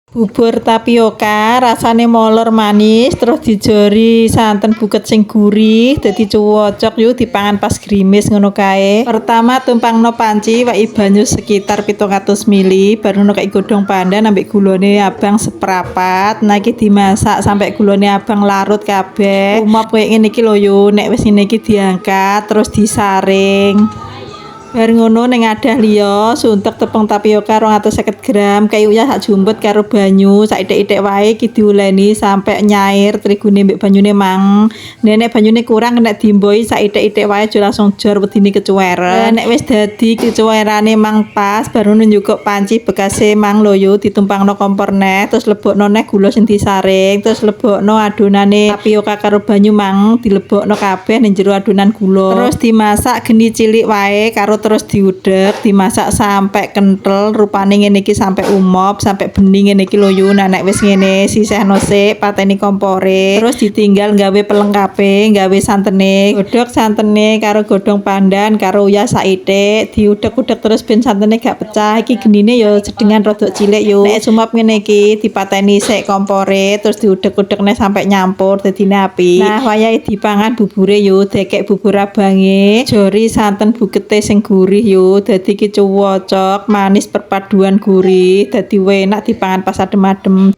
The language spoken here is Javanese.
Bubur tapioka rasane molor manis terus dijori santen buket sing gurih dadi cocok yuk dipangan pas grimis ngono kae. Pertama tumpangno panci waki banyu sekitar 700 ml baru kei godhong pandan ambek gulone abang seprapat. Nah iki dimasak sampai gulone abang larut kabeh. Umop koyo ngene iki lho yo, nek wis ngene iki diangkat terus disaring. Bar ngono ning adah liya suntek tepung tapioka 250 gram, kayak uyah sak jumput karo banyu, sak itik-itik wae iki diuleni sampai nyair terigune mbek banyune mang. Nek banyune kurang nek dimboi sak itik-itik wae aja langsung jor wedine kecuweren. Nek wis dadi kecuwerane mang pas baru njukuk panci bekase mang lho yo ditumpangno kompor neh, terus lebokno neh gula sing disaring, terus lebokno adonane tapioka karo banyu mang dilebokno kabeh ning jero adonan gula. Terus dimasak geni cilik wae karo terus diudek, dimasak sampai kental rupane ngene iki sampai umop, sampai bening ngene iki lho yo. Nah nek wis ngene sisihno sik pateni kompore, terus ditinggal gawe pelengkape, gawe santene. Godhog santene karo godhong pandan karo uyah saithik, diudek-udek terus ben santene gak pecah. Iki genine yo sedengan rodok cilik yo. Nek sumop ngene iki dipateni sik kompore, terus diudek-udek nek sampai nyampur dadine apik. Nah wayahe dipangan bubure yo, dekek bubur abange, jori santen bukete sing gurih yo, dadi iki cocok manis perpaduan gurih, dadi enak dipangan pas adem-adem.